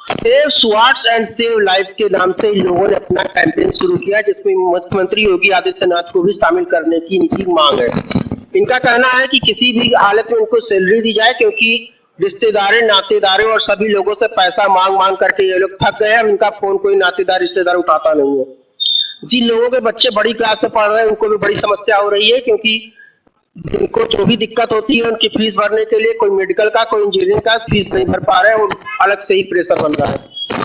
Save स्वास्थ्य and save life के नाम से इन लोगों ने अपना कैंपेन शुरू किया, जिसमें मुख्यमंत्री योगी आदित्यनाथ को भी शामिल करने की इनकी मांग है। इनका कहना है कि किसी भी हालत में उनको सैलरी दी जाए, क्योंकि रिश्तेदारों, नातेदारों और सभी लोगों से पैसा मांग मांग करके ये लोग थक गए हैं। इनका फोन कोई नातेदार रिश्तेदार उठाता नहीं है। जिन लोगों के बच्चे बड़ी क्लास से पढ़ रहे हैं उनको भी बड़ी समस्या हो रही है, क्योंकि उनको जो भी दिक्कत होती है उनकी फीस भरने के लिए, कोई मेडिकल का, कोई इंजीनियरिंग का फीस नहीं भर पा रहे हैं और अलग से ही प्रेशर बन रहा है।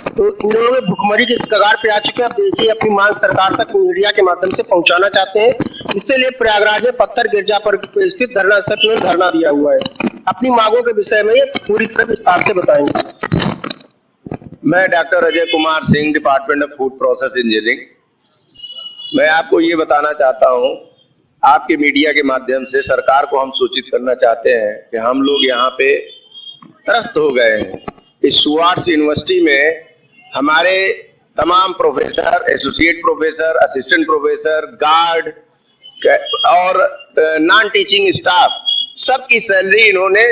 तो इन लोगों के भुखमरी के कगार पे आ चुके हैं। अब देखिए अपनी मांग सरकार तक मीडिया के माध्यम से पहुंचाना चाहते हैं। इससे लिए प्रयागराज में पत्थर गिरजा पर स्थित धरना स्थल में धरना दिया हुआ है। अपनी मांगों के विषय में पूरी तरह विस्तार से बताएंगे। मैं doctor Ajay Kumar Singh, department of food process engineering. मैं आपको ये बताना चाहता हूँ, आपके मीडिया के माध्यम से सरकार को हम सूचित करना चाहते हैं कि हम लोग यहाँ पे त्रस्त हो गए हैं। इस सुवार्स यूनिवर्सिटी में हमारे तमाम professor, associate professor, assistant professor, guard और नॉन टीचिंग स्टाफ, सबकी सैलरी इन्होंने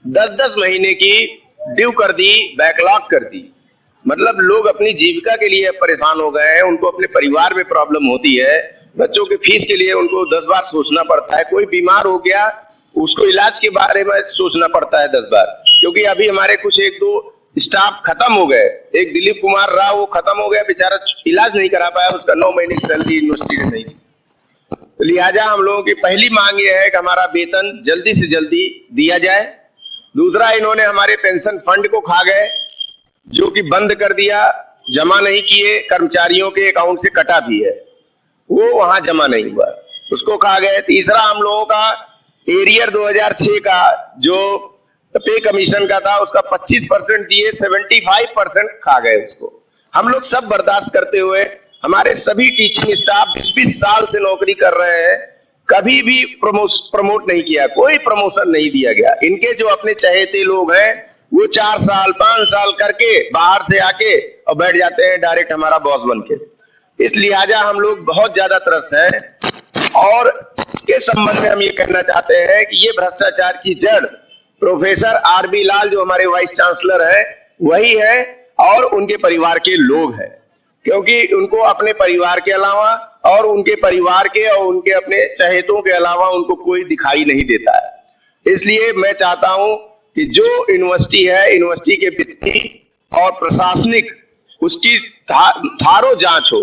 10-10 महीने की ड्यू कर दी, बैकलॉग कर दी। मतलब लोग अपनी जीविका के लिए परेशान हो गए हैं। उनको अपने परिवार में प्रॉब्लम होती है, बच्चों के फीस के लिए उनको 10 बार सोचना पड़ता है। कोई बीमार हो गया, उसको इलाज के बारे में सोचना पड़ता है 10 बार, क्योंकि अभी हमारे कुछ 1-2 स्टाफ खत्म हो गए। एक दिलीप कुमार राव, वो खत्म हो गया, बेचारा इलाज नहीं करा पाया, उसका 9 महीने की सैलरी यूनिवर्सिटी ने नहीं दी। तो लिहाजा हम लोगों की पहली मांग ये है कि हमारा वेतन जल्दी से जल्दी दिया जाए। दूसरा, इन्होंने हमारे पेंशन फंड को खा गए, जो कि बंद कर दिया, जमा नहीं किए, कर्मचारियों के अकाउंट से कटा भी है, वो वहां जमा नहीं हुआ, उसको खा गए। तीसरा, हम लोगों का एरियर 2006 का जो पे कमीशन का था, उसका 25% दिए, 75% खा गए उसको। हम लोग सब बर्दाश्त करते हुए, हमारे सभी टीचिंग स्टाफ 20 साल से नौकरी कर रहे हैं, कभी भी प्रमोट नहीं किया, कोई प्रमोशन नहीं दिया गया। इनके जो अपने चहेते लोग हैं वो 4 साल 5 साल करके बाहर से आके और बैठ जाते हैं डायरेक्ट हमारा बॉस बन के। इस लिहाजा हम लोग बहुत ज्यादा त्रस्त हैं। और के संबंध में हम ये कहना चाहते हैं कि ये भ्रष्टाचार की जड़ प्रोफेसर आरबी लाल, जो हमारे वाइस चांसलर है, वही है और उनके परिवार के लोग हैं। क्योंकि उनको अपने परिवार के अलावा और उनके परिवार के और उनके अपने चहेतों के अलावा उनको कोई दिखाई नहीं देता है। इसलिए मैं चाहता हूं कि जो यूनिवर्सिटी है, यूनिवर्सिटी के वित्तीय और प्रशासनिक, उसकी थारो जांच हो,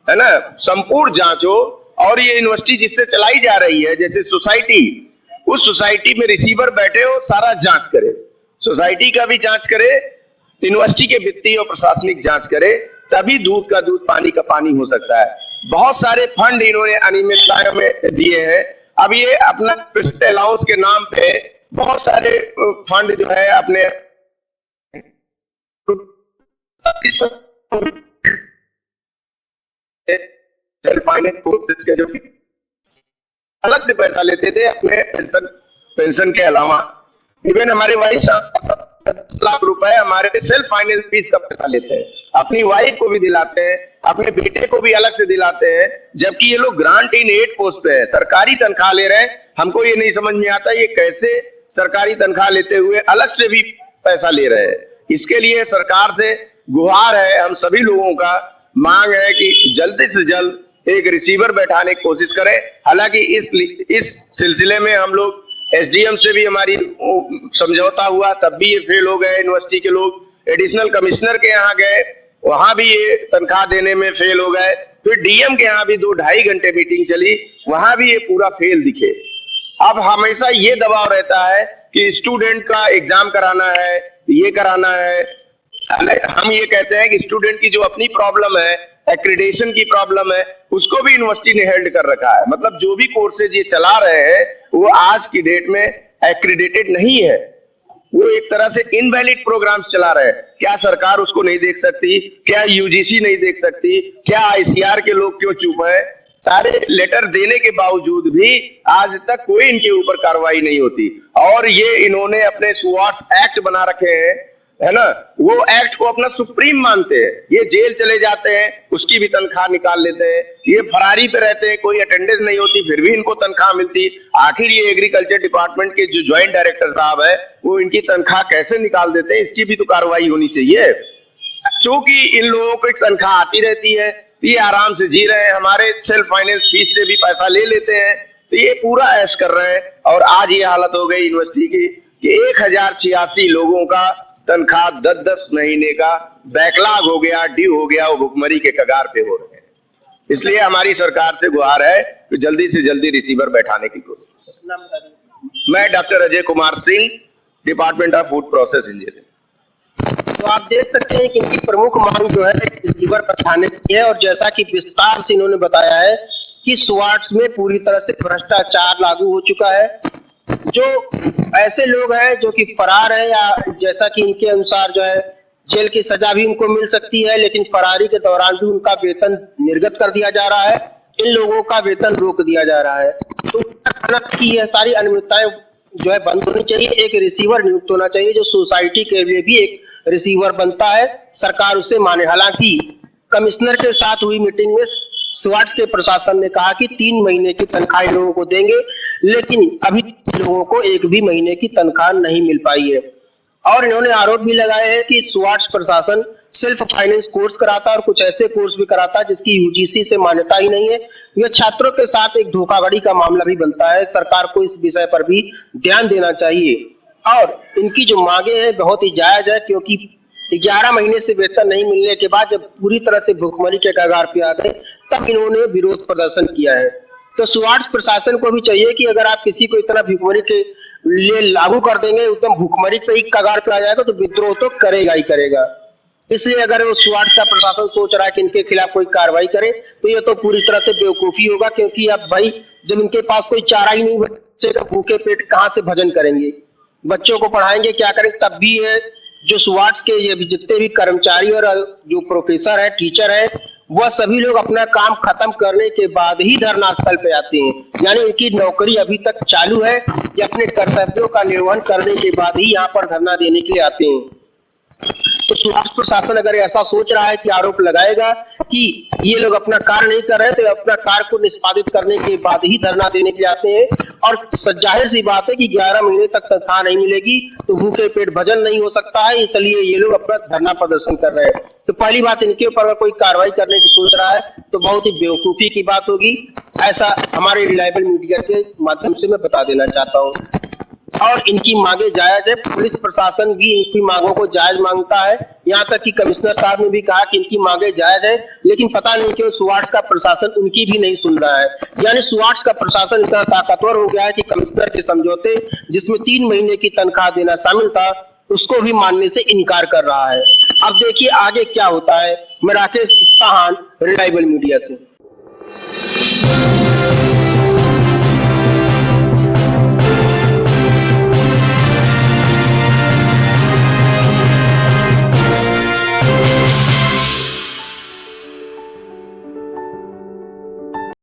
है ना, संपूर्ण जांच हो। और ये यूनिवर्सिटी जिससे चलाई जा रही है, जैसे सोसाइटी, उस सोसाइटी में रिसीवर बैठे हो, सारा जांच करे, सोसाइटी का भी जांच करे, यूनिवर्सिटी के वित्तीय और प्रशासनिक जांच करे, तभी दूध का दूध, पानी का पानी हो सकता है। बहुत सारे फंड इन्होंने अनियमितताओं में दिए हैं। अब ये अपना प्रिंसिपल अलाउंस के नाम पे बहुत सारे फंड जो है अपने फाइनेंस कोर्सेज के जो अलग से पैसा लेते थे अपने पेंशन के अलावा। इवन हमारे वाइफ 10 लाख रुपए हमारे सेल्फ फाइनेंस फीस का पैसा लेते हैं, अपनी वाइफ को भी दिलाते हैं, अपने बेटे को भी अलग से दिलाते हैं, जबकि ये लोग ग्रांट इन एड पोस्ट पे है, सरकारी तनख्वाह ले रहे हैं। हमको ये नहीं समझ में आता ये कैसे सरकारी तनख्वाह लेते हुए अलग से भी पैसा ले रहे हैं। इसके लिए सरकार से गुहार है, हम सभी लोगों का मांग है कि जल्दी से जल्द एक रिसीवर बैठाने की कोशिश करें। हालांकि इस सिलसिले में हम लोग एसडीएम से भी हमारी समझौता हुआ, तब भी ये फेल हो गए। यूनिवर्सिटी के लोग एडिशनल कमिश्नर के यहाँ गए, वहां भी ये तनख्वाह देने में फेल हो गए। फिर डीएम के यहाँ भी 2-2.5 घंटे मीटिंग चली, वहां भी ये पूरा फेल दिखे। अब हमेशा ये दबाव रहता है कि स्टूडेंट का एग्जाम कराना है, ये कराना है। हम ये कहते हैं कि स्टूडेंट की जो अपनी प्रॉब्लम है, एक्रीडेशन की प्रॉब्लम है, उसको भी यूनिवर्सिटी ने हेल्ड कर रखा है। मतलब जो भी कोर्सेज ये चला रहे हैं वो आज की डेट में एक्रीडेटेड नहीं है, वो एक तरह से इनवैलिड प्रोग्राम्स चला रहे हैं। क्या सरकार उसको नहीं देख सकती? क्या यूजीसी नहीं देख सकती? क्या आईसीआर के लोग क्यों चुप है? सारे लेटर देने के बावजूद भी आज तक कोई इनके ऊपर कार्रवाई नहीं होती। और ये इन्होंने अपने सुवास एक्ट बना रखे हैं, है ना, वो एक्ट को अपना सुप्रीम मानते हैं। ये जेल चले जाते हैं, उसकी भी तनख्वाह निकाल लेते हैं। ये फरारी पे रहते हैं, कोई अटेंडेंस नहीं होती, फिर भी इनको तनख्वाह मिलती। आखिर ये एग्रीकल्चर डिपार्टमेंट के जो ज्वाइंट डायरेक्टर साहब है, वो इनकी तनख्वाह कैसे निकाल देते हैं? इसकी भी तो कार्रवाई होनी चाहिए। चूंकि इन लोगों को तनख्वाह आती रहती है, ये आराम से जी रहे हैं, हमारे सेल्फ फाइनेंस फीस से भी पैसा ले लेते हैं, तो ये पूरा ऐश कर रहे हैं। और आज ये हालत हो गई यूनिवर्सिटी की कि 1086 लोगों का तनख्वाह 10-10 महीने का बैकलॉग हो गया, ड्यू हो गया, वो भुखमरी के कगार पे हो रहे हैं। इसलिए हमारी सरकार से गुहार है कि जल्दी से जल्दी रिसीवर बैठाने की कोशिश करें। मैं doctor Ajay Kumar Singh, department of food process engineering. तो आप देख सकते हैं कि इनकी प्रमुख मांग जो है रिसीवर बैठाने की है, और जैसा कि विस्तार से इन्होंने बताया है कि स्वाट्स में पूरी तरह से भ्रष्टाचार लागू हो चुका है। जो ऐसे लोग हैं जो कि फरार है, या जैसा कि इनके अनुसार जो है जेल की सजा भी उनको मिल सकती है, लेकिन फरारी के दौरान भी उनका वेतन निर्गत कर दिया जा रहा है, इन लोगों का वेतन रोक दिया जा रहा है। तो ये सारी अनियमितताएं जो है बंद होनी चाहिए। एक रिसीवर नियुक्त होना चाहिए जो सोसाइटी के लिए भी एक रिसीवर बनता है, सरकार उसे माने। हालांकि कमिश्नर के साथ हुई मीटिंग में स्वाट के प्रशासन ने कहा कि 3 महीने की तनख्वाह लोगों को देंगे, लेकिन अभी लोगों को 1 भी महीने की तनख्वाह नहीं मिल पाई है। और इन्होंने आरोप भी लगाए हैं कि स्वाट प्रशासन सेल्फ फाइनेंस कोर्स कराता है और कुछ ऐसे कोर्स भी कराता है जिसकी यूजीसी से मान्यता ही नहीं है। यह छात्रों के साथ एक धोखाधड़ी का मामला भी बनता है। सरकार को इस विषय पर भी ध्यान देना चाहिए। और इनकी जो मांगे हैं बहुत ही जायज है, क्योंकि 11 महीने से वेतन नहीं मिलने के बाद जब पूरी तरह से भुखमरी के कगार पे आ गए, तब इन्होंने विरोध प्रदर्शन किया है। तो स्वाट प्रशासन को भी चाहिए कि अगर आप किसी को इतना भुखमरी के लिए लागू कर देंगे, एकदम भुखमरी पे ही कगार पे आ जाएगा, तो विद्रोह तो करेगा ही करेगा। इसलिए अगर वो स्वाट का प्रशासन सोच रहा है कि इनके खिलाफ कोई कार्रवाई करे, तो ये तो पूरी तरह से बेवकूफी होगा। क्योंकि अब भाई जब इनके पास कोई चारा ही नहीं बचेगा, भूखे पेट कहाँ से भजन करेंगे, बच्चों को पढ़ाएंगे, क्या करेंगे? तब भी है जो स्वाट के ये जितने भी कर्मचारी और जो प्रोफेसर है, टीचर है, वह सभी लोग अपना काम खत्म करने के बाद ही धरना स्थल पे आते हैं। यानी इनकी नौकरी अभी तक चालू है, ये अपने कर्तव्यों का निर्वहन करने के बाद ही यहाँ पर धरना देने के लिए आते हैं। तो स्वास्थ्य प्रशासन अगर ऐसा सोच रहा है कि आरोप लगाएगा कि ये लोग अपना कार्य नहीं कर रहे, तो अपना कार्य को निष्पादित करने के बाद ही धरना देने के लिए आते हैं। और जाहिर सी बात है कि 11 महीने तक तनख्वाह नहीं मिलेगी तो भूखे पेट भजन नहीं हो सकता है, इसलिए ये लोग अपना धरना प्रदर्शन कर रहे हैं। तो पहली बात, इनके ऊपर अगर कोई कार्रवाई करने की सोच रहा है तो बहुत ही बेवकूफी की बात होगी, ऐसा हमारे रिलायबल मीडिया के माध्यम से मैं बता देना चाहता हूँ। और इनकी मांगे जायज है, पुलिस प्रशासन भी इनकी मांगों को जायज मांगता है। यहाँ तक कि कमिश्नर साहब ने भी कहा कि इनकी मांगे जायज है, लेकिन पता नहीं क्यों स्वाट का प्रशासन उनकी भी नहीं सुन रहा है। यानी स्वाट का प्रशासन इतना ताकतवर हो गया है कि कमिश्नर के समझौते जिसमें 3 महीने की तनख्वाह देना शामिल था, उसको भी मानने से इनकार कर रहा है। अब देखिए आगे क्या होता है। मैं राकेश इस्पाहान, रिलायबल मीडिया से।